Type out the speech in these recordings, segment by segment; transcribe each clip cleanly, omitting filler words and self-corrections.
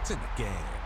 points in the game.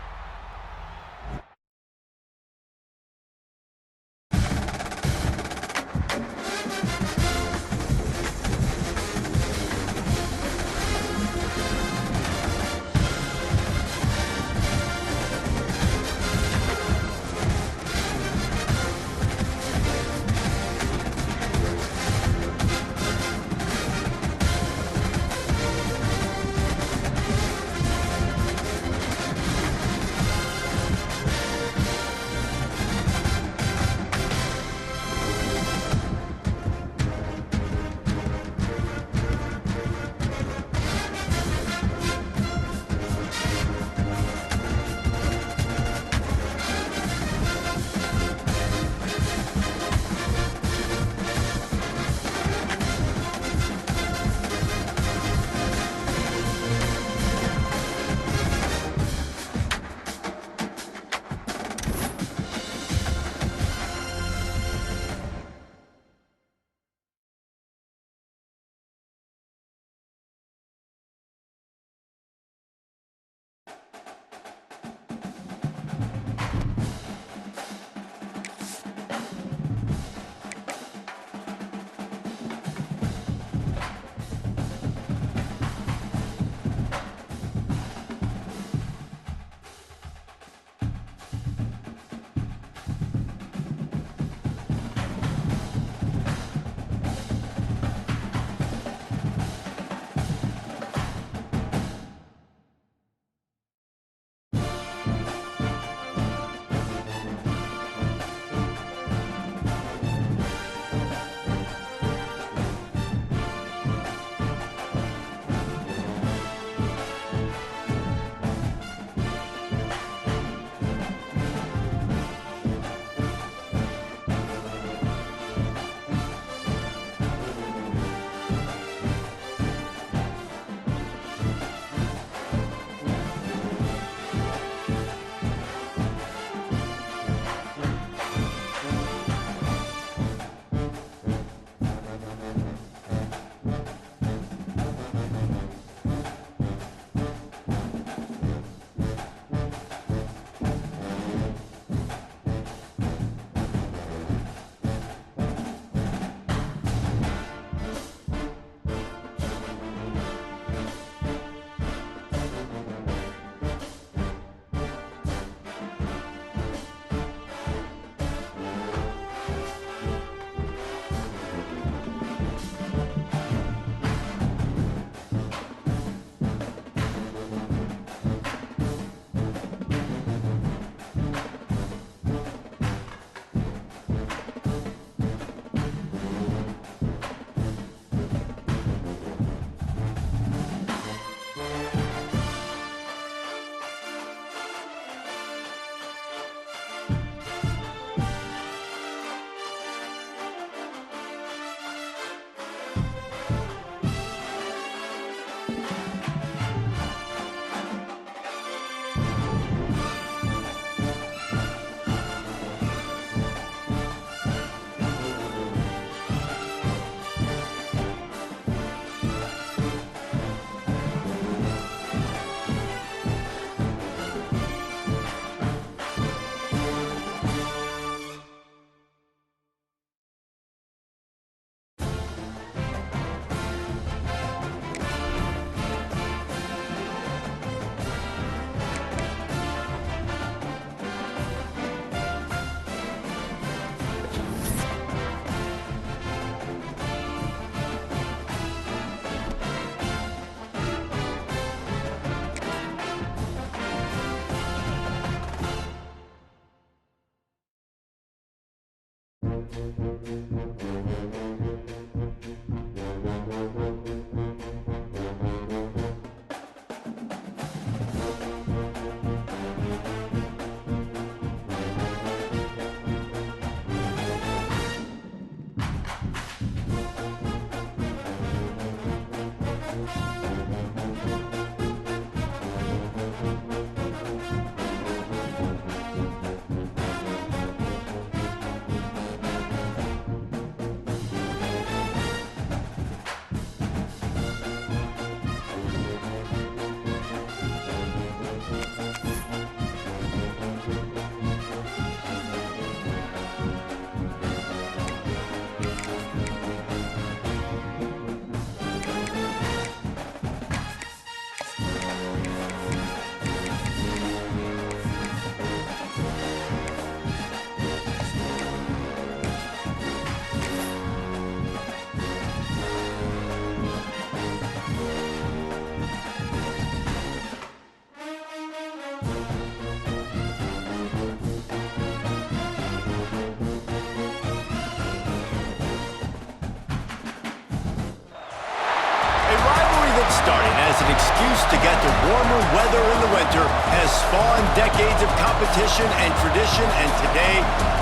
as an excuse to get to warmer weather in the winter has spawned decades of competition and tradition, and today,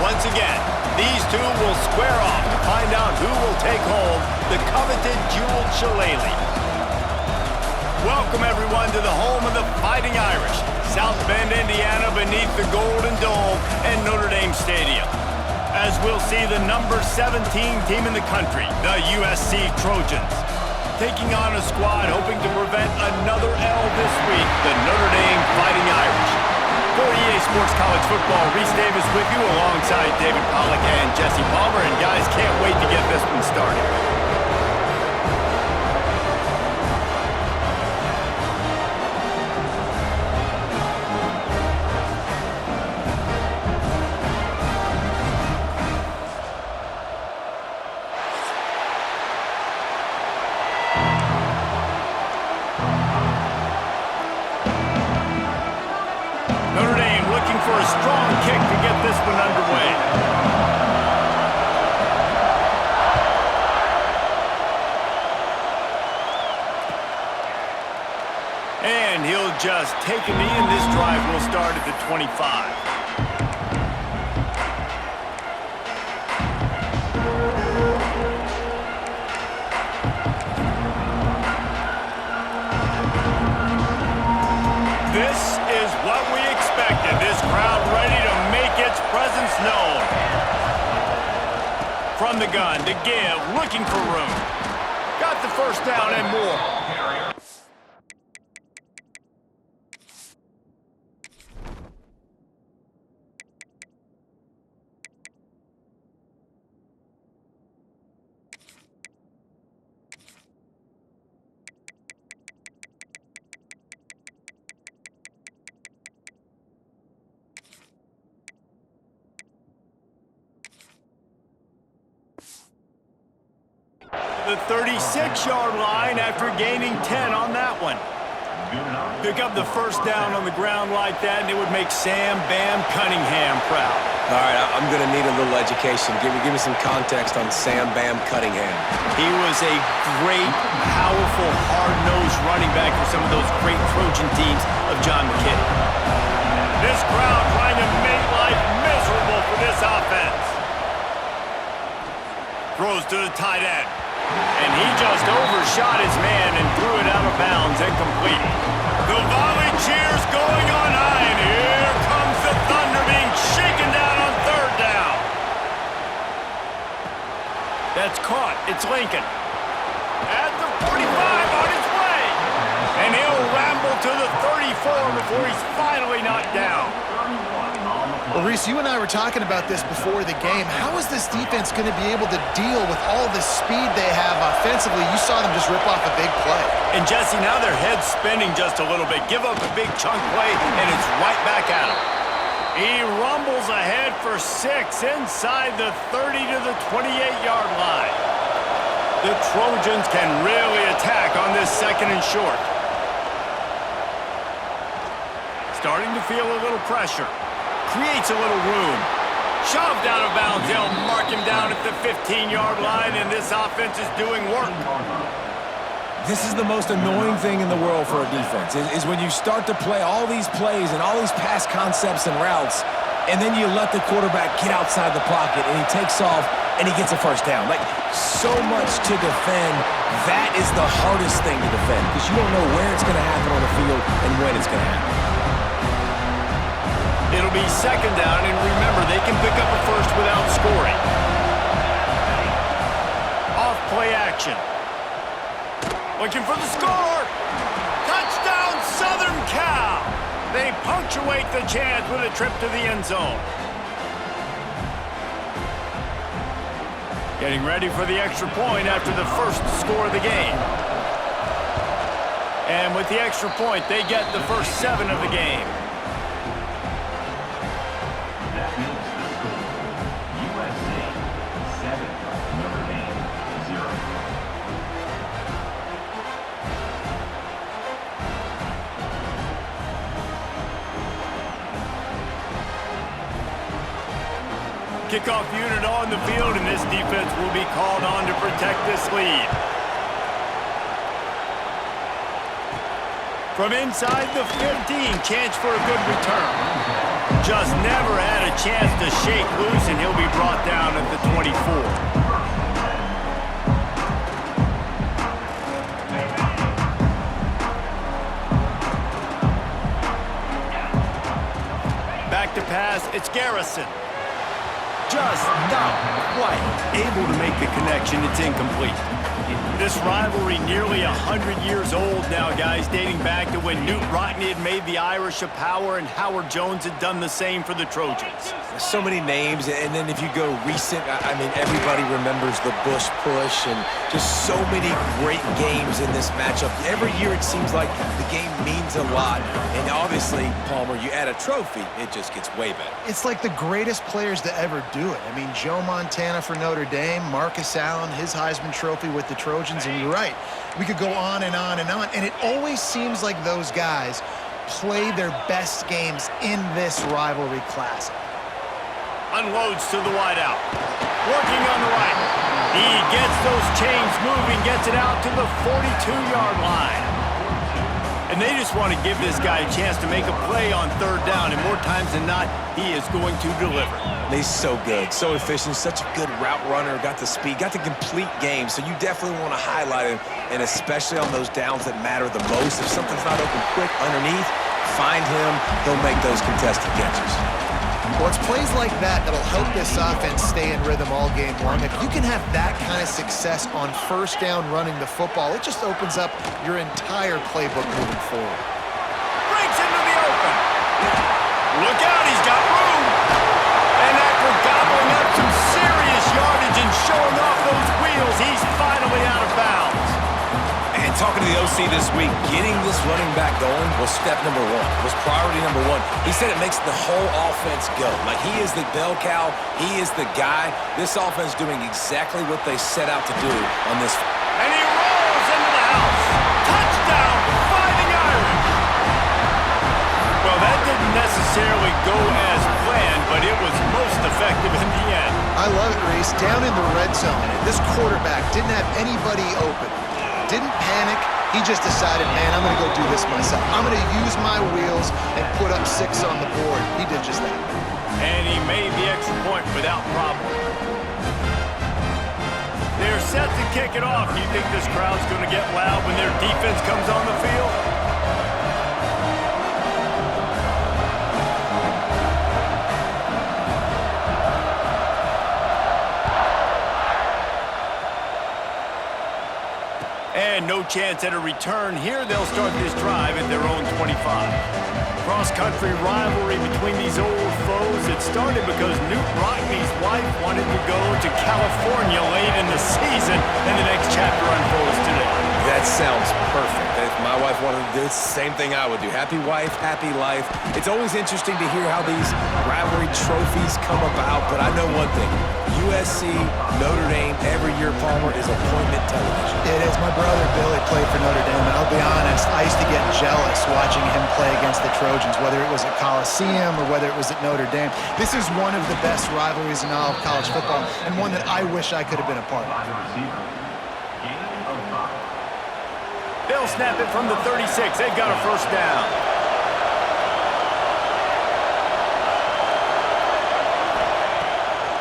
once again, these two will square off to find out who will take home the coveted jeweled shillelagh. Welcome, everyone, to the home of the Fighting Irish, South Bend, Indiana, beneath the Golden Dome and Notre Dame Stadium. As we'll see the number 17 team in the country, the USC Trojans, taking on a squad hoping to prevent another L this week, the Notre Dame Fighting Irish. For EA Sports College Football, Reese Davis with you alongside David Pollack and Jesse Palmer, and guys, can't wait to get this one started. For a strong kick to get this one underway. And he'll just take a knee, and this drive will start at the 25. This is what we expected. This crowd ready to make its presence known. From the gun to give, looking for room. Got the first down and more. The 36-yard line after gaining 10 on that one. Pick up the first down on the ground like that, and it would make Sam Bam Cunningham proud. All right, I'm going to need a little education. Give me some context on Sam Bam Cunningham. He was a great, powerful, hard-nosed running back for some of those great Trojan teams of John McKinney. This crowd trying to make life miserable for this offense. Throws to the tight end. And he just overshot his man and threw it out of bounds and complete. The volley cheers going on high, and here comes the Thunder being shaken down on third down. That's caught. It's Lincoln. At the 45 on his way. And he'll ramble to the 34 before he's finally knocked down. Well, Reese, you and I were talking about this before the game. How is this defense going to be able to deal with all the speed they have offensively? You saw them just rip off a big play. And, Jesse, now their head's spinning just a little bit. Give up a big chunk play, and it's right back at him. He rumbles ahead for 6 inside the 30 to the 28-yard line. The Trojans can really attack on this second and short. Starting to feel a little pressure. Creates a little room. Shoved out of bounds. They'll mark him down at the 15-yard line, and this offense is doing work. This is the most annoying thing in the world for a defense, is when you start to play all these plays and all these pass concepts and routes, and then you let the quarterback get outside the pocket, and he takes off, and he gets a first down. Like, so much to defend. That is the hardest thing to defend, because you don't know where it's going to happen on the field and when it's going to happen. It'll be second down, and remember, they can pick up a first without scoring. Off play action. Looking for the score. Touchdown, Southern Cal. They punctuate the chance with a trip to the end zone. Getting ready for the extra point after the first score of the game. And with the extra point, they get the first 7 of the game. Kickoff unit on the field, and this defense will be called on to protect this lead. From inside the 15, chance for a good return. Just never had a chance to shake loose, and he'll be brought down at the 24. Back to pass, it's Garrison. Just not quite able to make the connection. It's incomplete. This rivalry nearly 100 years old now, guys, dating back to when Knute Rockne had made the Irish a power and Howard Jones had done the same for the Trojans. So many names, and then if you go recent, I mean, everybody remembers the Bush push and just so many great games in this matchup. Every year it seems like the game means a lot, and obviously, Palmer, you add a trophy, it just gets way better. It's like the greatest players to ever do it. I mean, Joe Montana for Notre Dame, Marcus Allen, his Heisman Trophy with the Trojans, and you're right. We could go on and on and on, and it always seems like those guys play their best games in this rivalry classic. Unloads to the wideout. Working on the right. He gets those chains moving, gets it out to the 42-yard line. And they just want to give this guy a chance to make a play on third down, and more times than not, he is going to deliver. He's so good, so efficient, such a good route runner, got the speed, got the complete game, so you definitely want to highlight him, and especially on those downs that matter the most. If something's not open quick underneath, find him, he'll make those contested catches. Well, it's plays like that that'll help this offense stay in rhythm all game long. If you can have that kind of success on first down running the football, it just opens up your entire playbook moving forward. Breaks into the open. Look out, he's got room. And after gobbling up some serious yardage and showing off those wheels, he's finally out of bounds. And talking to the OC this week, getting this running back going was step number one, was priority number one. He said it makes the whole offense go. Like, he is the bell cow, he is the guy. This offense doing exactly what they set out to do on this. And he rolls into the house. Touchdown, Fighting Irish. Well, that didn't necessarily go as planned, but it was most effective in the end. I love it, Reese. Down in the red zone, this quarterback didn't have anybody open. Didn't panic. He just decided, man, I'm going to go do this myself. I'm going to use my wheels and put up 6 on the board. He did just that. And he made the extra point without problem. They're set to kick it off. Do you think this crowd's going to get loud when their defense comes on the field? And no chance at a return here. They'll start this drive at their own 25. Cross-country rivalry between these old foes. It started because Knute Rockne's wife wanted to go to California late in the season, and the next chapter unfolds today. That sounds perfect. If my wife wanted to do it, it's the same thing I would do. Happy wife, happy life. It's always interesting to hear how these rivalry trophies come about, but I know one thing. USC, Notre Dame, every year, Palmer, is appointment television. It is. My brother Billy played for Notre Dame, and I'll be honest, I used to get jealous watching him play against the Trojans, whether it was at Coliseum or whether it was at Notre Dame. This is one of the best rivalries in all of college football, and one that I wish I could have been a part of. They'll snap it from the 36. They've got a first down.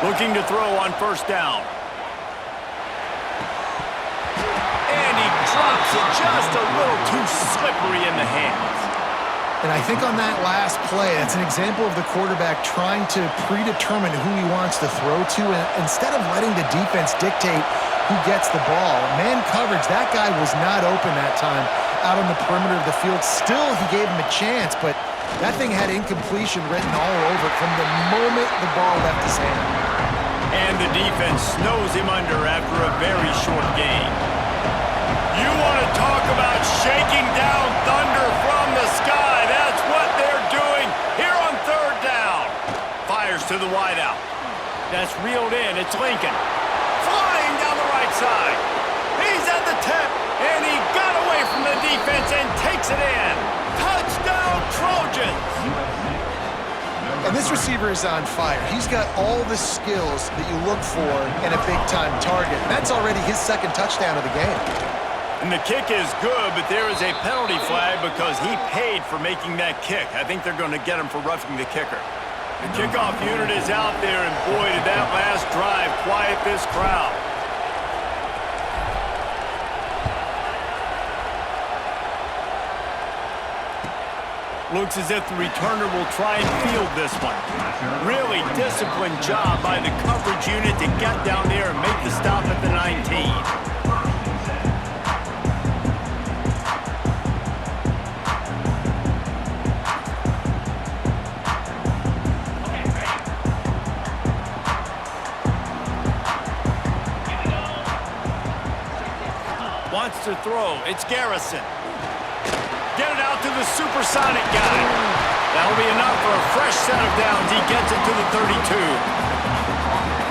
Looking to throw on first down. And he drops it just a little too slippery in the hands. And I think on that last play, it's an example of the quarterback trying to predetermine who he wants to throw to, and instead of letting the defense dictate who gets the ball. Man coverage, that guy was not open that time out on the perimeter of the field. Still, he gave him a chance, but that thing had incompletion written all over it from the moment the ball left his hand. And the defense snows him under after a very short game. You want to talk about shaking down thunder from the sky. That's what they're doing here on third down. Fires to the wideout. That's reeled in. It's Lincoln. Flying down the right side. He's at the 10, and he got away from the defense and takes it in. Touchdown, Trojans! And this receiver is on fire. He's got all the skills that you look for in a big-time target. And that's already his second touchdown of the game. And the kick is good, but there is a penalty flag because he paid for making that kick. I think they're going to get him for roughing the kicker. The kickoff unit is out there, and boy, did that last drive quiet this crowd. Looks as if the returner will try and field this one. Really disciplined job by the coverage unit to get down there and make the stop at the 19. Wants to throw. It's Garrison. Get it out to the supersonic guy. That'll be enough for a fresh set of downs. He gets it to the 32.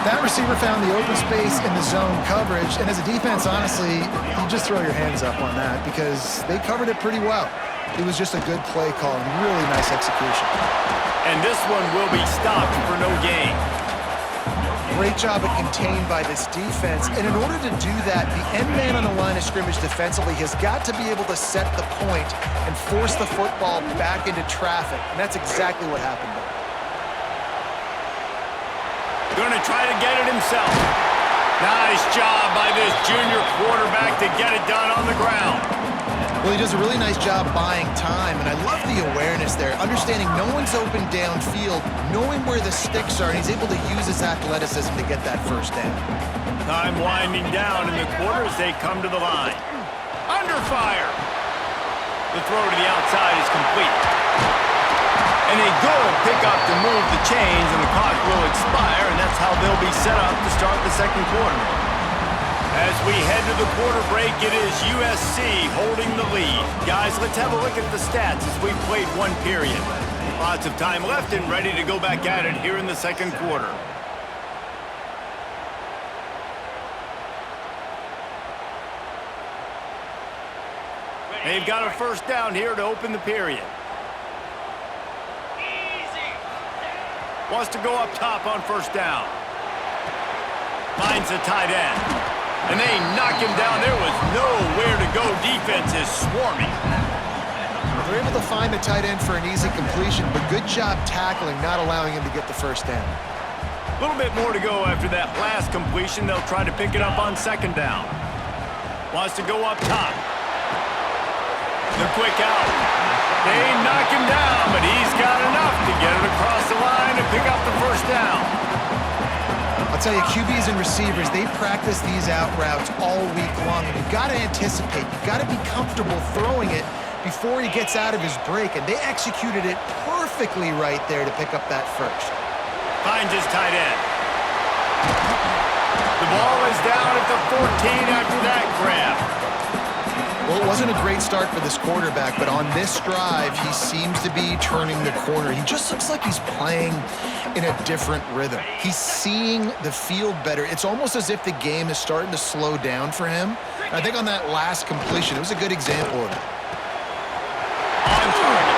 That receiver found the open space in the zone coverage, and as a defense, honestly, you just throw your hands up on that because they covered it pretty well. It was just a good play call and really nice execution. And this one will be stopped for no gain. Great job at contained by this defense, and in order to do that, the end man on the line of scrimmage defensively has got to be able to set the point and force the football back into traffic, and that's exactly what happened there. Going to try to get it himself. Nice job by this junior quarterback to get it done on the ground. Well, he does a really nice job buying time, and I love the awareness there, understanding no one's open downfield, knowing where the sticks are, and he's able to use his athleticism to get that first down. Time winding down in the quarter as they come to the line. Under fire. The throw to the outside is complete. And a good pickup to move the chains, and the clock will expire, and that's how they'll be set up to start the second quarter. As we head to the quarter break, it is USC holding the lead. Guys, let's have a look at the stats as we've played one period. Lots of time left and ready to go back at it here in the second quarter. They've got a first down here to open the period. Wants to go up top on first down. Finds the tight end. And they knock him down. There was nowhere to go. Defense is swarming. They're able to find the tight end for an easy completion, but good job tackling, not allowing him to get the first down. A little bit more to go after that last completion. They'll try to pick it up on second down. Wants to go up top. The quick out. They knock him down, but he's got enough to get it across the line and pick up the first down. I'll tell you, QBs and receivers, they practice these out routes all week long, and you've got to anticipate. You've got to be comfortable throwing it before he gets out of his break, and they executed it perfectly right there to pick up that first. Finds his tight end. The ball is down at the 14 after that grab. Well, it wasn't a great start for this quarterback, but on this drive, he seems to be turning the corner. He just looks like he's playing in a different rhythm. He's seeing the field better. It's almost as if the game is starting to slow down for him. And I think on that last completion, it was a good example of it. On target.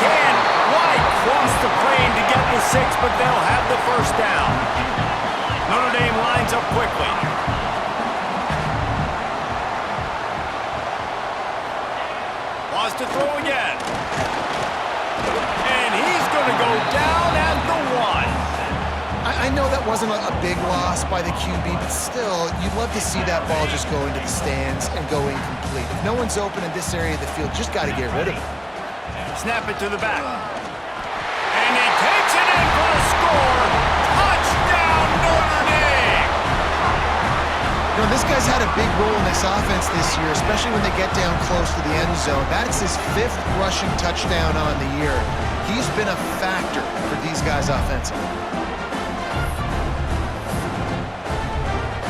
Can White cross the plane to get the 6, but they'll have the first down. Notre Dame lines up quickly. Wants to throw again. And he's going to go down at the 1. I know that wasn't a big loss by the QB, but still, you'd love to see that ball just go into the stands and go incomplete. If no one's open in this area of the field, just got to get rid of it. Snap it to the back. And he takes it in for a score. Touchdown, Notre Dame! You know, this guy's had a big role in this offense this year, especially when they get down close to the end zone. That's his 5th rushing touchdown on the year. He's been a factor for these guys offensively.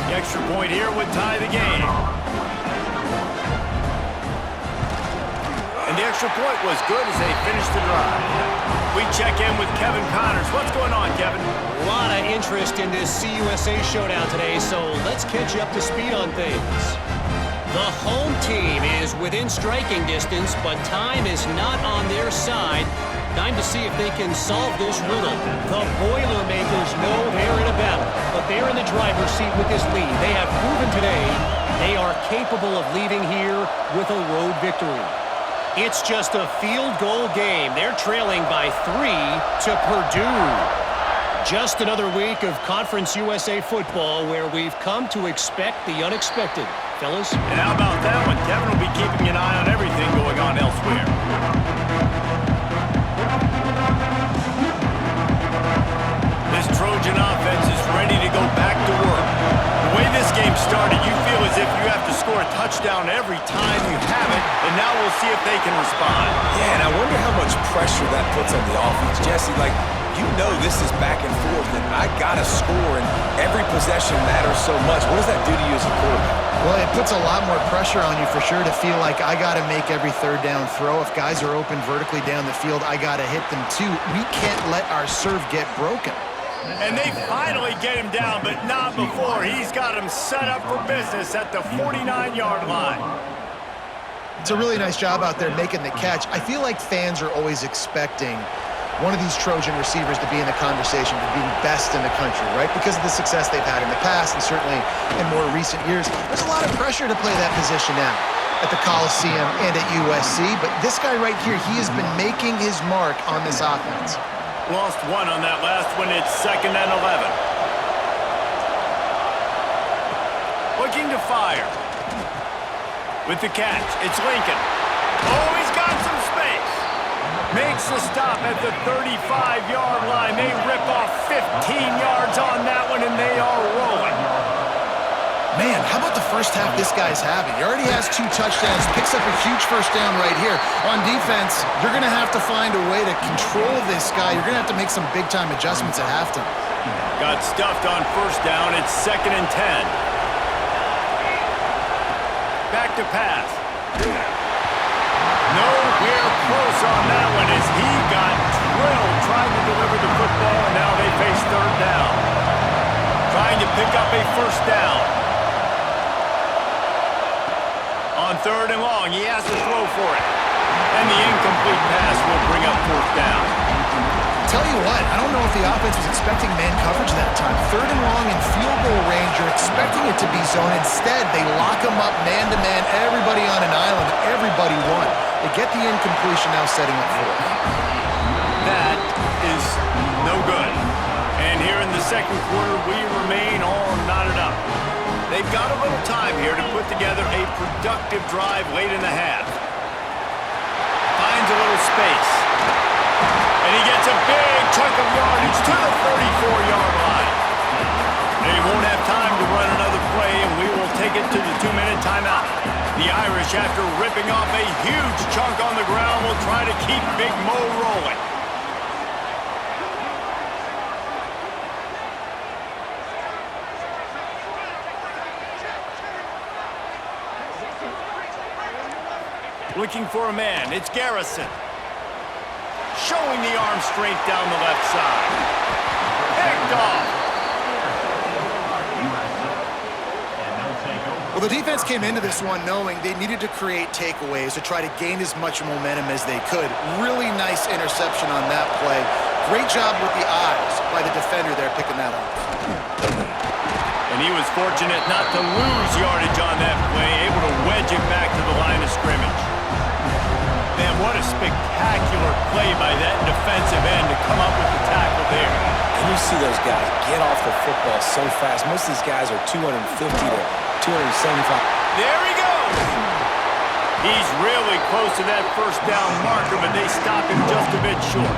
The extra point here would tie the game. And the extra point was good as they finished the drive. We check in with Kevin Connors. What's going on, Kevin? A lot of interest in this CUSA showdown today, so let's catch you up to speed on things. The home team is within striking distance, but time is not on their side. Time to see if they can solve this riddle. The Boilermakers know they're in a battle, but they're in the driver's seat with this lead. They have proven today They are capable of leaving here with a road victory. It's just a field goal game. They're trailing by 3 to Purdue. Just another week of Conference USA football where we've come to expect the unexpected. Fellas? And how about that one? Kevin will be keeping an eye on everything going on elsewhere. This Trojan offense is ready to go back to work. The way this game started, you feel as if you have to score a touchdown every time you have it, and now we'll see if they can respond. Yeah, and I wonder how much pressure that puts on the offense. Jesse, you know this is back and forth, and I got to score, and every possession matters so much. What does that do to you as a quarterback? Well, it puts a lot more pressure on you for sure to feel like I got to make every third down throw. If guys are open vertically down the field, I got to hit them too. We can't let our serve get broken. And they finally get him down, but not before. He's got him set up for business at the 49-yard line. It's a really nice job out there making the catch. I feel like fans are always expecting one of these Trojan receivers to be in the conversation for being best in the country, right? Because of the success they've had in the past and certainly in more recent years. There's a lot of pressure to play that position now at the Coliseum and at USC, but this guy right here, he has been making his mark on this offense. Lost one on that last one. It's 2nd and 11. Looking to fire. With the catch, it's Lincoln. Oh, he's got some space. Makes the stop at the 35-yard line. They rip off 15 yards on that one, and they are rolling. Man, how about the first half this guy's having? He already has 2 touchdowns, picks up a huge first down right here. On defense, you're going to have to find a way to control this guy. You're going to have to make some big-time adjustments at halftime. Got stuffed on first down. It's 2nd and 10. Back to pass. Nowhere close on that one as he got drilled trying to deliver the football, and now they face 3rd down. Trying to pick up a first down. On 3rd and long, he has to throw for it. And the incomplete pass will bring up 4th down. Tell you what, I don't know if the offense was expecting man coverage that time. 3rd and long in field goal range, you're expecting it to be zone. Instead, they lock him up man-to-man, everybody on an island, everybody won. They get the incompletion, now setting up 4th. That is no good. And here in the 2nd quarter, we remain all knotted up. They've got a little time here to put together a productive drive late in the half. Finds a little space. And he gets a big chunk of yardage to the 34-yard line. They won't have time to run another play, and we will take it to the 2-minute timeout. The Irish, after ripping off a huge chunk on the ground, will try to keep Big Mo rolling. Looking for a man. It's Garrison. Showing the arm strength down the left side. Picked off. Well, the defense came into this one knowing they needed to create takeaways to try to gain as much momentum as they could. Really nice interception on that play. Great job with the eyes by the defender there picking that up. And he was fortunate not to lose yardage on that play, able to wedge it back to the line of scrimmage. Man, what a spectacular play by that defensive end to come up with the tackle there. And you see those guys get off the football so fast. Most of these guys are 250 to 275. There he goes! He's really close to that first down marker, but they stop him just a bit short.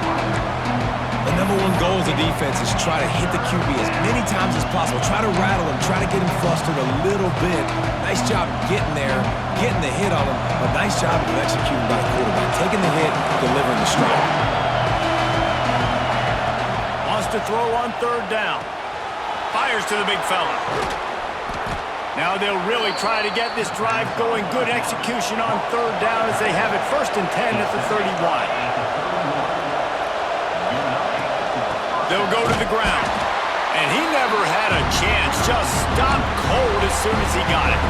The number one goal as a defense is try to hit the QB as many times as possible. Try to rattle him, try to get him flustered a little bit. Nice job getting there, getting the hit on him, but nice job of executing by the quarterback. Taking the hit, delivering the strike. Wants to throw on 3rd down. Fires to the big fella. Now they'll really try to get this drive going. Good execution on 3rd down as they have it 1st and 10 at the 31. They'll go to the ground. And he never had a chance. Just stopped cold as soon as he got it.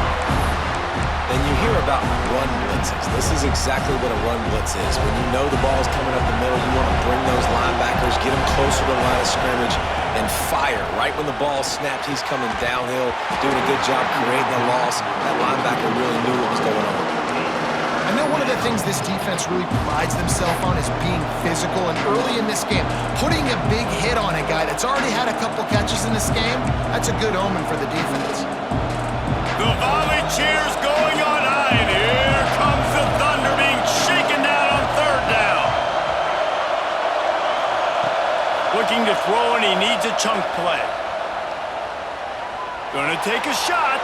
And you hear about run blitzes. This is exactly what a run blitz is. When you know the ball's coming up the middle, you want to bring those linebackers, get them closer to the line of scrimmage, and fire. Right when the ball snapped, he's coming downhill, doing a good job creating a loss. That linebacker really knew what was going on. I know one of the things this defense really prides themselves on is being physical, and early in this game, putting a big hit on a guy that's already had a couple catches in this game, that's a good omen for the defense. The volley cheers going on high, and here comes the Thunder being shaken down on third down. Looking to throw, and he needs a chunk play. Gonna take a shot.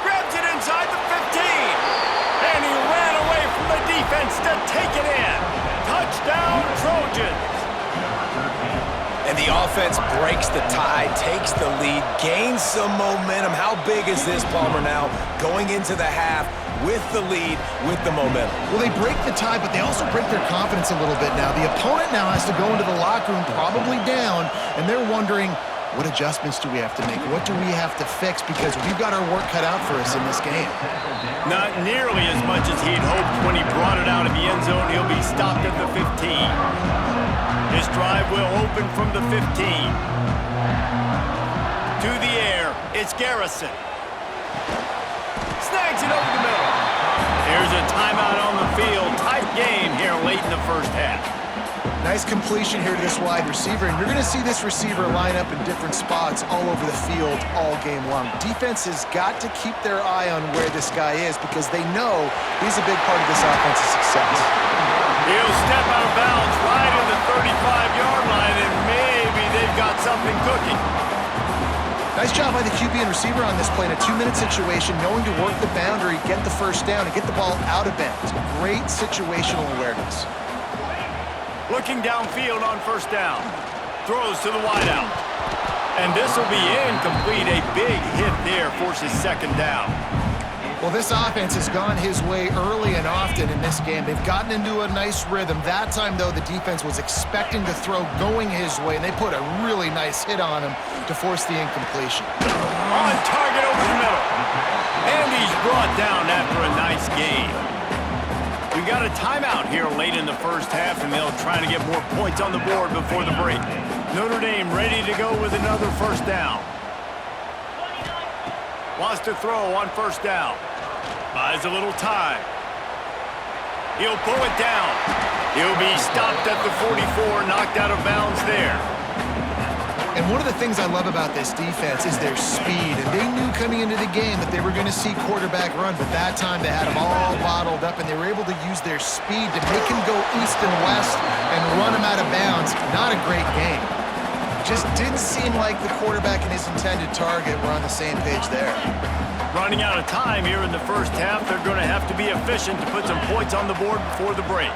Grabs it inside the 15. And he ran away from the defense to take it in. Touchdown, Trojans. And the offense breaks the tie, takes the lead, gains some momentum. How big is this, Palmer, now going into the half with the lead, with the momentum? Well, they break the tie, but they also break their confidence a little bit now. The opponent now has to go into the locker room probably down, and they're wondering, what adjustments do we have to make? What do we have to fix? Because we've got our work cut out for us in this game. Not nearly as much as he'd hoped when he brought it out of the end zone. He'll be stopped at the 15. His drive will open from the 15. To the air, it's Garrison. Snags it over the middle. Here's a timeout on the field. Tight game here late in the first half. Nice completion here to this wide receiver, and you're going to see this receiver line up in different spots all over the field all game long. Defense has got to keep their eye on where this guy is because they know he's a big part of this offense's success. He'll step out of bounds right at the 35-yard line, and maybe they've got something cooking. Nice job by the QB and receiver on this play in a 2-minute situation, knowing to work the boundary, get the first down, and get the ball out of bounds. Great situational awareness. Looking downfield on first down. Throws to the wideout. And this will be incomplete. A big hit there forces second down. Well, this offense has gone his way early and often in this game. They've gotten into a nice rhythm. That time, though, the defense was expecting to throw going his way, and they put a really nice hit on him to force the incompletion. On target over the middle. And he's brought down after a nice game. We got a timeout here late in the first half, and they'll try to get more points on the board before the break. Notre Dame ready to go with another first down. Wants to throw on first down. Buys a little time. He'll pull it down. He'll be stopped at the 44, knocked out of bounds there. And one of the things I love about this defense is their speed. And they knew coming into the game that they were going to see quarterback run, but that time they had them all bottled up, and they were able to use their speed to make him go east and west and run him out of bounds. Not a great game. Just didn't seem like the quarterback and his intended target were on the same page there. Running out of time here in the first half, they're going to have to be efficient to put some points on the board before the break.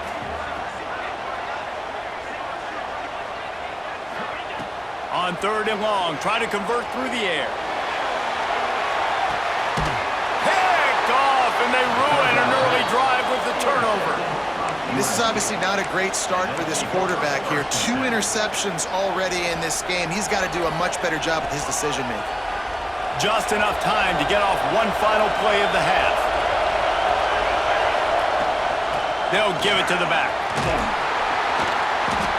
On third and long, try to convert through the air. Picked off, and they ruin an early drive with the turnover. This is obviously not a great start for this quarterback here. 2 interceptions already in this game. He's got to do a much better job with his decision-making. Just enough time to get off one final play of the half. They'll give it to the back.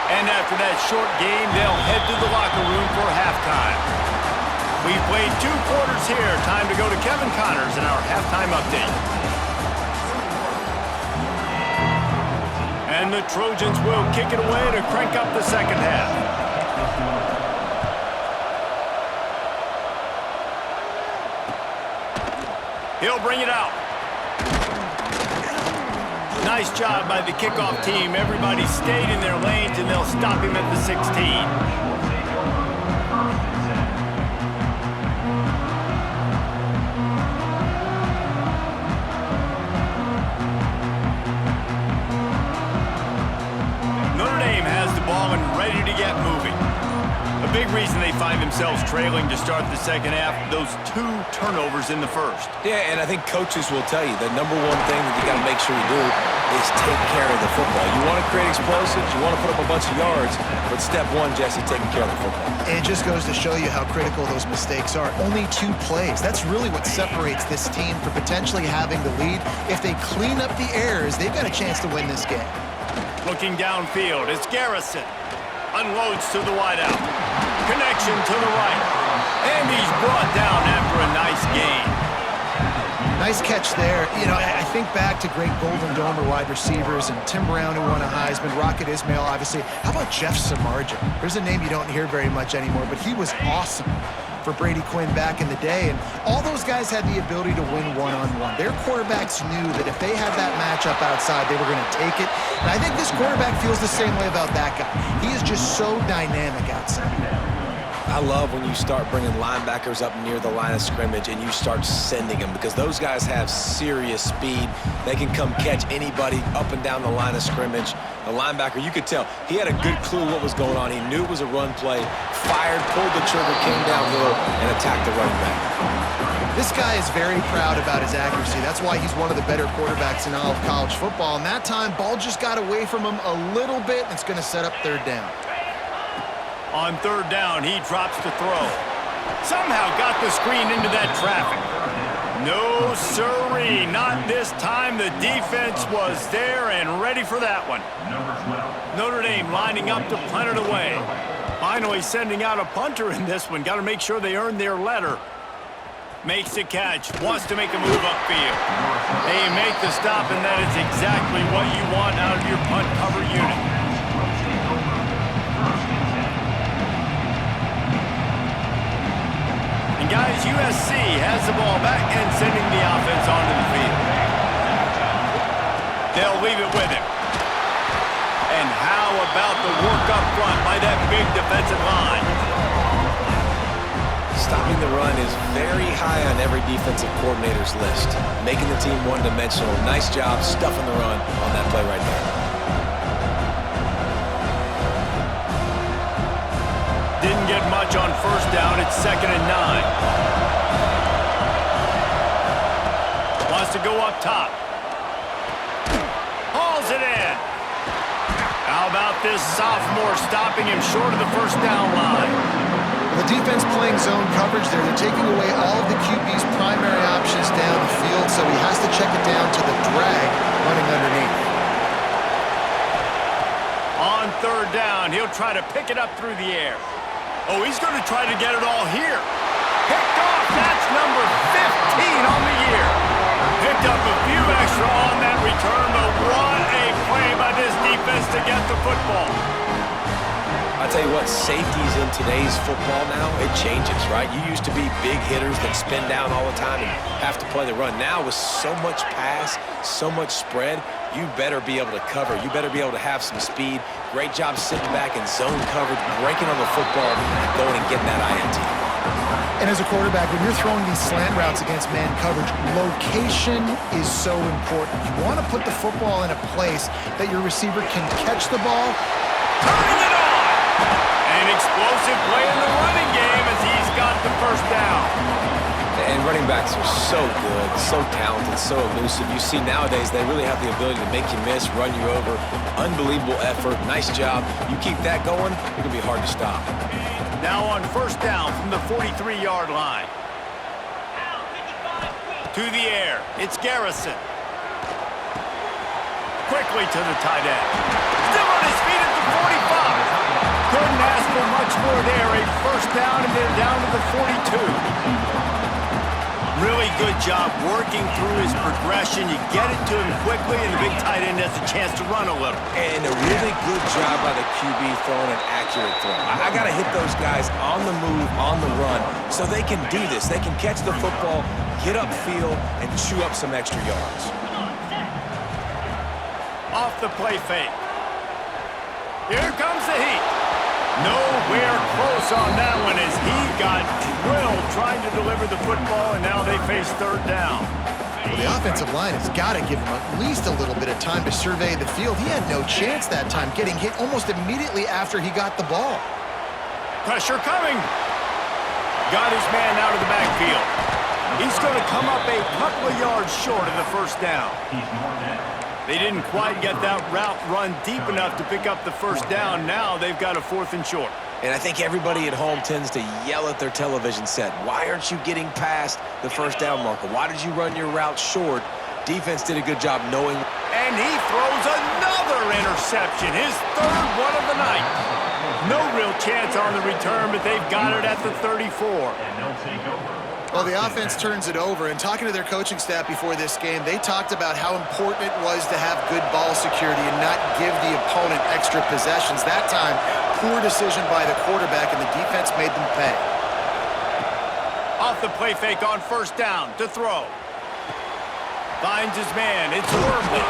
And after that short game, they'll head to the locker room for halftime. We've played 2 quarters here. Time to go to Kevin Connors in our halftime update. And the Trojans will kick it away to crank up the second half. He'll bring it out. Nice job by the kickoff team. Everybody stayed in their lanes, and they'll stop him at the 16. Notre Dame has the ball and ready to get moving. A big reason they find themselves trailing to start the second half, those 2 turnovers in the first. Yeah, and I think coaches will tell you the number one thing that you got to make sure you do is take care of the football. You want to create explosives, you want to put up a bunch of yards, but step one, Jesse, taking care of the football. And it just goes to show you how critical those mistakes are. Only 2 plays. That's really what separates this team from potentially having the lead. If they clean up the errors, they've got a chance to win this game. Looking downfield, it's Garrison. Unloads to the wideout. Connection to the right. And he's brought down after a nice gain. Nice catch there. You know, I think back to great Golden Dome wide receivers and Tim Brown, who won a Heisman, Rocket Ismail, obviously. How about Jeff Samardzija? There's a name you don't hear very much anymore, but he was awesome for Brady Quinn back in the day. And all those guys had the ability to win one-on-one. Their quarterbacks knew that if they had that matchup outside, they were going to take it. And I think this quarterback feels the same way about that guy. He is just so dynamic outside. I love when you start bringing linebackers up near the line of scrimmage and you start sending them, because those guys have serious speed. They can come catch anybody up and down the line of scrimmage. The linebacker, you could tell, he had a good clue what was going on. He knew it was a run play, fired, pulled the trigger, came downhill, and attacked the running back. This guy is very proud about his accuracy. That's why he's one of the better quarterbacks in all of college football. And that time, ball just got away from him a little bit, and it's going to set up 3rd down. On 3rd down, he drops to throw. Somehow got the screen into that traffic. No sirree, not this time. The defense was there and ready for that one. Notre Dame lining up to punt it away. Finally sending out a punter in this one. Got to make sure they earn their letter. Makes the catch, wants to make a move upfield. They make the stop, and that is exactly what you want out of your punt cover unit. And guys, USC has the ball back and sending the offense onto the field. They'll leave it with him. And how about the work up front by that big defensive line? Stopping the run is very high on every defensive coordinator's list. Making the team one-dimensional. Nice job stuffing the run on that play right there. Didn't get much on 1st down. It's 2nd and 9. Wants to go up top. Hauls it in. How about this sophomore stopping him short of the 1st down line? The defense playing zone coverage there. They're taking away all of the QB's primary options down the field, so he has to check it down to the drag running underneath. On 3rd down, he'll try to pick it up through the air. Oh, he's going to try to get it all here. Picked off. That's number 15 on the year. Picked up a few extra on that return, but what a play by this defense to get the football. I'll tell you what, safeties in today's football now, it changes, right? You used to be big hitters that spin down all the time and have to play the run. Now with so much pass, so much spread, you better be able to cover. You better be able to have some speed. Great job sitting back in zone coverage, breaking on the football, and going and getting that INT. And as a quarterback, when you're throwing these slant routes against man coverage, location is so important. You want to put the football in a place that your receiver can catch the ball. Turning it on! An explosive play in the running game as he's got the 1st down. And running backs are so good, so talented, so elusive. You see nowadays they really have the ability to make you miss, run you over. Unbelievable effort. Nice job. You keep that going, it's going to be hard to stop. Now on 1st down from the 43-yard line. To the air. It's Garrison. Quickly to the tight end. Still on his feet at the 45. Couldn't ask for much more there. A 1st down, and they're down to the 42. Really good job working through his progression. You get it to him quickly, and the big tight end has a chance to run a little. And a really good job by the QB throwing an accurate throw. I got to hit those guys on the move, on the run, so they can do this. They can catch the football, get upfield, and chew up some extra yards. Off the play fake. Here comes the heat. Nowhere close on that one as he got drilled trying to deliver the football, and now they face 3rd down. Well, the offensive line has got to give him at least a little bit of time to survey the field. He had no chance that time, getting hit almost immediately after he got the ball. Pressure coming. Got his man out of the backfield. He's going to come up a couple of yards short of the first down. They didn't quite get that route run deep enough to pick up the first down. Now they've got a 4th and short. And I think everybody at home tends to yell at their television set. Why aren't you getting past the first down marker? Why did you run your route short? Defense did a good job knowing. And he throws another interception, his 3rd one of the night. No real chance on the return, but they've got it at the 34. Well, the offense turns it over, and talking to their coaching staff before this game, they talked about how important it was to have good ball security and not give the opponent extra possessions. That time, poor decision by the quarterback, and the defense made them pay. Off the play fake on first down to throw. Finds his man. It's Wormley.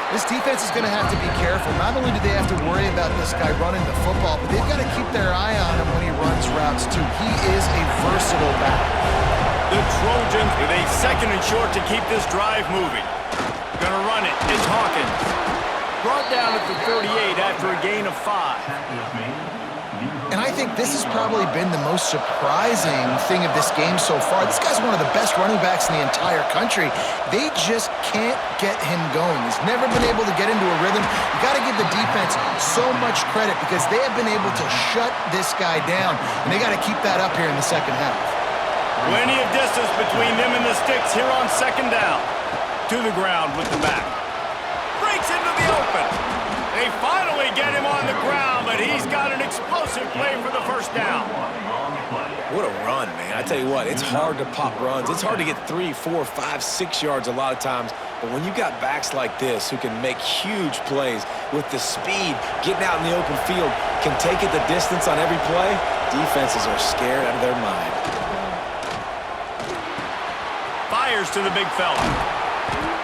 This defense is going to have to be careful. Not only do they have to worry about this guy running the football, but they've got to keep their eye on him when he runs routes, too. He is a versatile back. The Trojans with a 2nd and short to keep this drive moving. Gonna run it. It's Hawkins. Brought down at the 38 after a gain of 5. And I think this has probably been the most surprising thing of this game so far. This guy's one of the best running backs in the entire country. They just can't get him going. He's never been able to get into a rhythm. You got to give the defense so much credit because they have been able to shut this guy down, and they got to keep that up here in the second half. Plenty of distance between them and the sticks here on 2nd down. To the ground with the back. Breaks into the open. They finally get him on the ground, but he's got an explosive play for the first down. What a run, man. I tell you what, it's hard to pop runs. It's hard to get 3, 4, 5, 6 yards a lot of times. But when you got backs like this who can make huge plays with the speed, getting out in the open field, can take it the distance on every play, defenses are scared out of their mind. Fires to the big fella.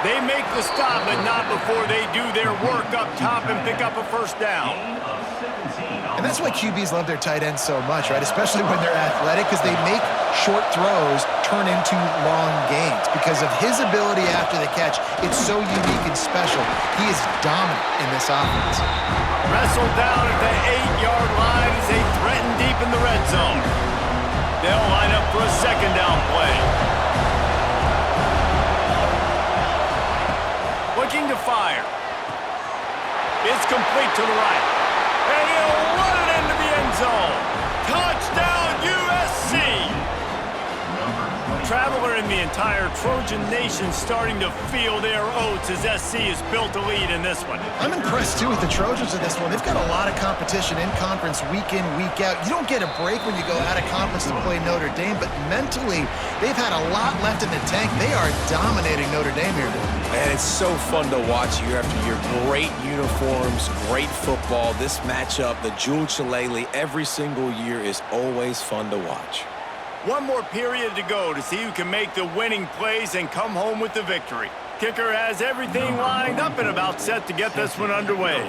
They make the stop, but not before they do their work up top and pick up a first down. And that's why QBs love their tight ends so much, right? Especially when they're athletic, because they make short throws turn into long gains. Because of his ability after the catch, it's so unique and special. He is dominant in this offense. Wrestled down at the 8-yard line as they threaten deep in the red zone. They'll line up for a 2nd down play. Looking to fire. It's complete to the right. And he'll run it into the end zone. Touchdown, USC! Traveler in the entire Trojan Nation starting to feel their oats as SC has built a lead in this one. I'm impressed, too, with the Trojans in this one. They've got a lot of competition in conference week in, week out. You don't get a break when you go out of conference to play Notre Dame, but mentally, they've had a lot left in the tank. They are dominating Notre Dame here today. Man, it's so fun to watch year after year. Great uniforms, great football. This matchup, the Jewel Shillelagh, every single year is always fun to watch. One more period to go to see who can make the winning plays and come home with the victory. Kicker has everything lined up and about set to get this one underway.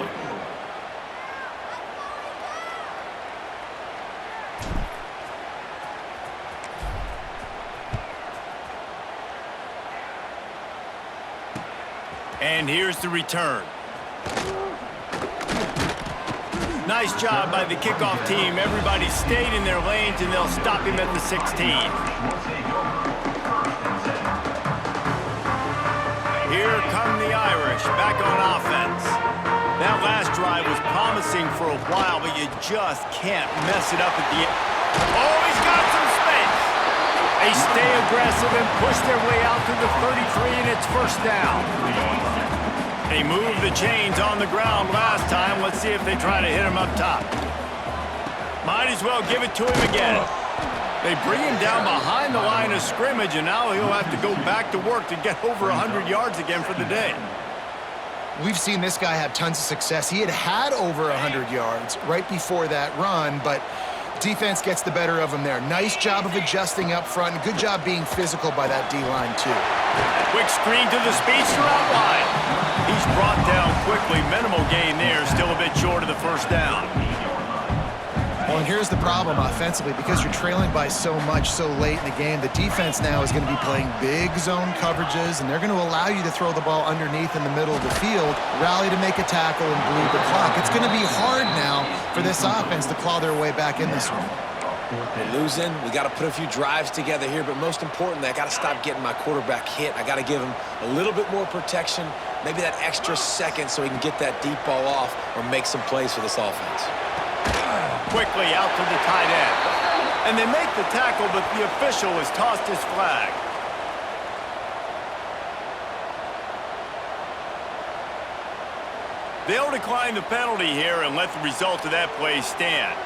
And here's the return. Nice job by the kickoff team. Everybody stayed in their lanes, and they'll stop him at the 16. Here come the Irish, back on offense. That last drive was promising for a while, but you just can't mess it up at the end. Oh, he's got some space. They stay aggressive and push their way out to the 33, and it's first down. They moved the chains on the ground last time. Let's see if they try to hit him up top. Might as well give it to him again. They bring him down behind the line of scrimmage, and now he'll have to go back to work to get over 100 yards again for the day. We've seen this guy have tons of success. He had over 100 yards right before that run, but defense gets the better of him there. Nice job of adjusting up front, and good job being physical by that D-line, too. Quick screen to the speedster out wide. He's brought down quickly. Minimal gain there, still a bit short of the first down. Well, and here's the problem offensively. Because you're trailing by so much so late in the game, the defense now is going to be playing big zone coverages, and they're going to allow you to throw the ball underneath in the middle of the field, rally to make a tackle, and bleed the clock. It's going to be hard now for this offense to claw their way back in this one. We're losing. We got to put a few drives together here, but most importantly, I got to stop getting my quarterback hit. I got to give him a little bit more protection, maybe that extra second so he can get that deep ball off or make some plays for this offense. Quickly out to the tight end. And they make the tackle, but the official has tossed his flag. They'll decline the penalty here and let the result of that play stand.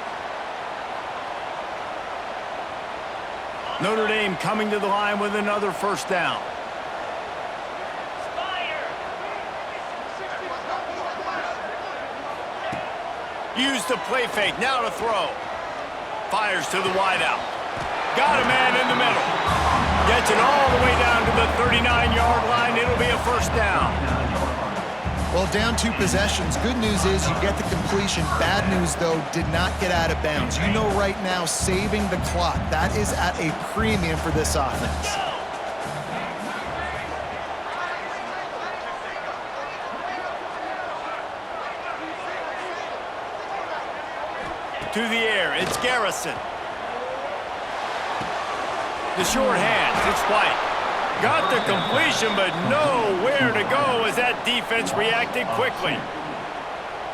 Notre Dame coming to the line with another first down. Use the play fake, now to throw. Fires to the wideout. Got a man in the middle. Gets it all the way down to the 39-yard line. It'll be a first down. Well, down 2 possessions. Good news is you get the completion. Bad news, though, did not get out of bounds. You know right now, saving the clock, that is at a premium for this offense. To the air, it's Garrison. The short hands, it's White. Got the completion, but nowhere to go as that defense reacted quickly.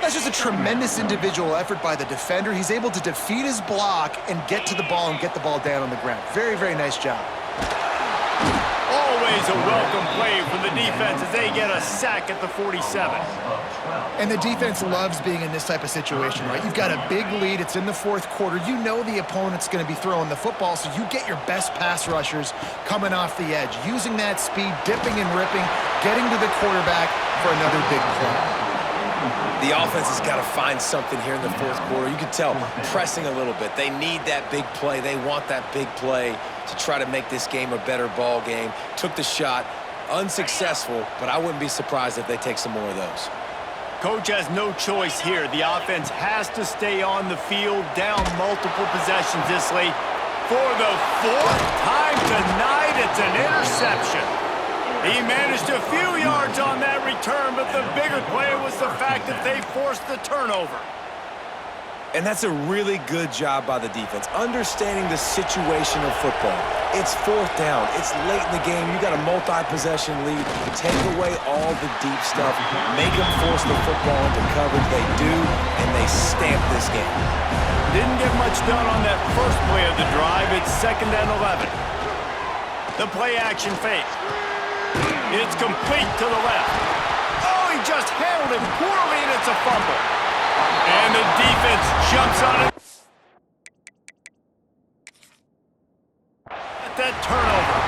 That's just a tremendous individual effort by the defender. He's able to defeat his block and get to the ball and get the ball down on the ground. Very, very nice job. Always a welcome play from the defense as they get a sack at the 47. And the defense loves being in this type of situation, right? You've got a big lead. It's in the 4th quarter. You know the opponent's going to be throwing the football, so you get your best pass rushers coming off the edge, using that speed, dipping and ripping, getting to the quarterback for another big play. The offense has got to find something here in the 4th quarter. You can tell pressing a little bit. They need that big play. They want that big play to try to make this game a better ball game. Took the shot, unsuccessful, but I wouldn't be surprised if they take some more of those. Coach has no choice here. The offense has to stay on the field, down multiple possessions this late. For the 4th time tonight, it's an interception. He managed a few yards on that return, but the bigger play was the fact that they forced the turnover. And that's a really good job by the defense, understanding the situation of football. It's 4th down. It's late in the game. You got a multi-possession lead. Take away all the deep stuff. Make them force the football into coverage. They do, and they stamp this game. Didn't get much done on that first play of the drive. It's 2nd and 11. The play action fake. It's complete to the left. Oh, he just handled it poorly, and it's a fumble. And the defense jumps on it. At that turnover.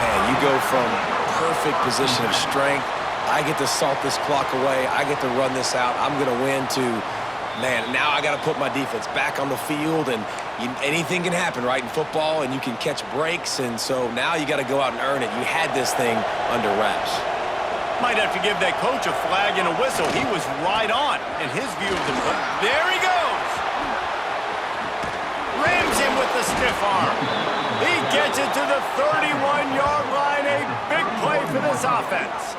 Man, you go from perfect position of strength. I get to salt this clock away. I get to run this out. I'm going to win to, man, now I got to put my defense back on the field, and anything can happen, right, in football, and you can catch breaks, and so now you got to go out and earn it. You had this thing under wraps. Might have to give that coach a flag and a whistle. He was right on in his view of the play. There he goes. Rams him with the stiff arm. He gets it to the 31-yard line. A big play for this offense.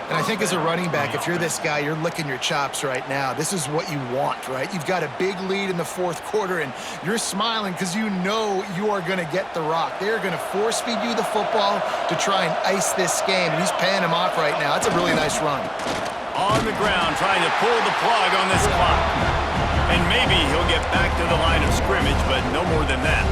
And I think as a running back, if you're this guy, you're licking your chops right now. This is what you want, right? You've got a big lead in the 4th quarter, and you're smiling because you know you are going to get the rock. They're going to force-feed you the football to try and ice this game. And he's paying him off right now. That's a really nice run. On the ground, trying to pull the plug on this clock. And maybe he'll get back to the line of scrimmage, but no more than that.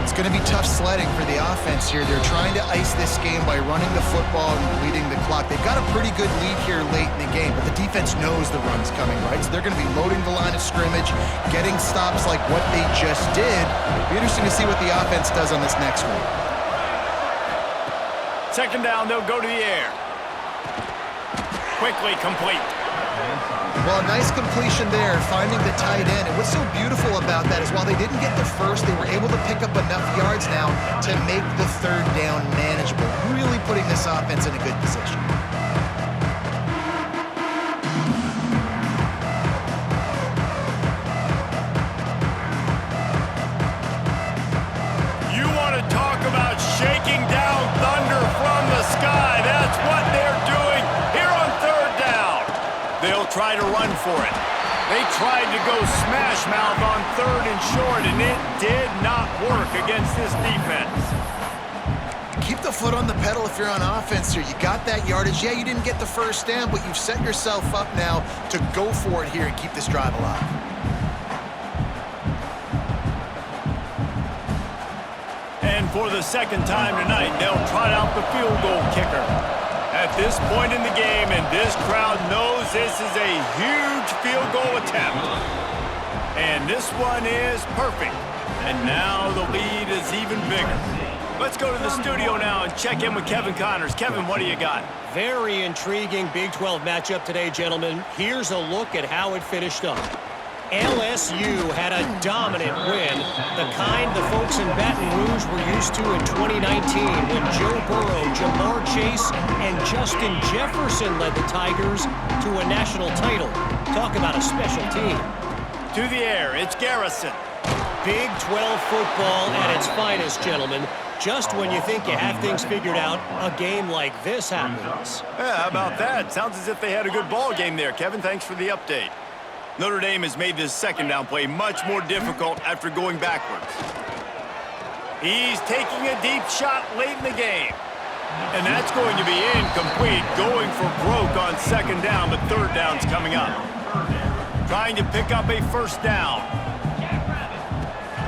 It's going to be tough sledding for the offense here. They're trying to ice this game by running the football and leading the clock. They've got a pretty good lead here late in the game, but the defense knows the run's coming, right? So they're going to be loading the line of scrimmage, getting stops like what they just did. It'll be interesting to see what the offense does on this next one. 2nd down, they'll go to the air. Quickly complete. Well, a nice completion there, finding the tight end. And what's so beautiful about that is while they didn't get the first, they were able to pick up enough yards now to make the 3rd down manageable, really putting this offense in a good position. try to run for it. They tried to go smash mouth on 3rd and short, and it did not work against this defense. Keep the foot on the pedal if you're on offense here. You got that yardage. Yeah, you didn't get the first down, but you've set yourself up now to go for it here and keep this drive alive. And for the second time tonight, they'll trot out the field goal kicker. At this point in the game, and this crowd knows this is a huge field goal attempt. And this one is perfect. And now the lead is even bigger. Let's go to the studio now and check in with Kevin Connors. Kevin, what do you got? Very intriguing Big 12 matchup today, gentlemen. Here's a look at how it finished up. LSU had a dominant win, the kind the folks in Baton Rouge were used to in 2019 when Joe Burrow, Jamar Chase, and Justin Jefferson led the Tigers to a national title. Talk about a special team. To the air, it's Garrison. Big 12 football at its finest, gentlemen. Just when you think you have things figured out, a game like this happens. Yeah, how about that? Sounds as if they had a good ball game there, Kevin. Thanks for the update. Notre Dame has made this second down play much more difficult after going backwards. He's taking a deep shot late in the game. And that's going to be incomplete, going for broke on second down, but third down's coming up. Trying to pick up a first down.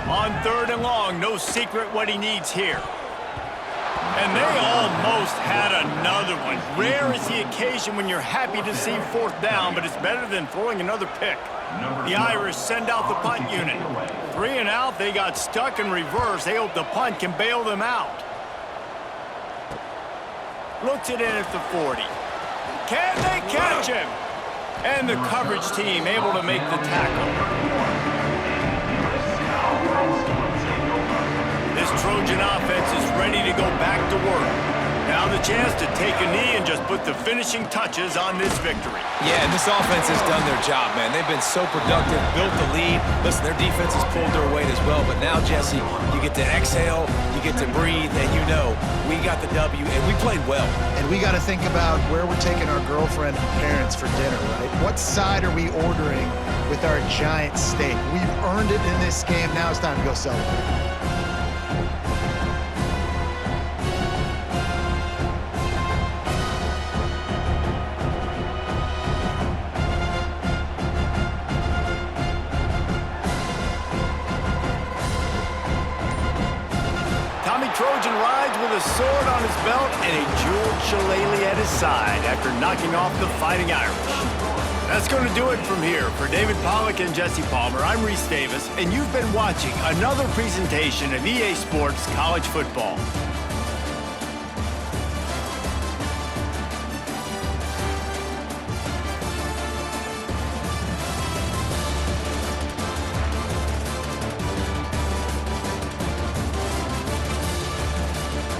On 3rd and long, no secret what he needs here. And they almost had another one. Rare is the occasion when you're happy to see 4th down, but it's better than throwing another pick. The Irish send out the punt unit. 3 and out, they got stuck in reverse. They hope the punt can bail them out. Looks it in at the 40. Can they catch him? And the coverage team able to make the tackle. This Trojan offense is ready to go back to work. Now the chance to take a knee and just put the finishing touches on this victory. Yeah, and this offense has done their job, man. They've been so productive, built the lead. Listen, their defense has pulled their weight as well. But now, Jesse, you get to exhale, you get to breathe, and you know we got the W, and we played well. And we got to think about where we're taking our girlfriend and parents for dinner, right? What side are we ordering with our giant steak? We've earned it in this game. Now it's time to go celebrate. Trojan rides with a sword on his belt and a jeweled shillelagh at his side after knocking off the Fighting Irish. That's going to do it from here. For David Pollack and Jesse Palmer, I'm Reese Davis, and you've been watching another presentation of EA Sports College Football.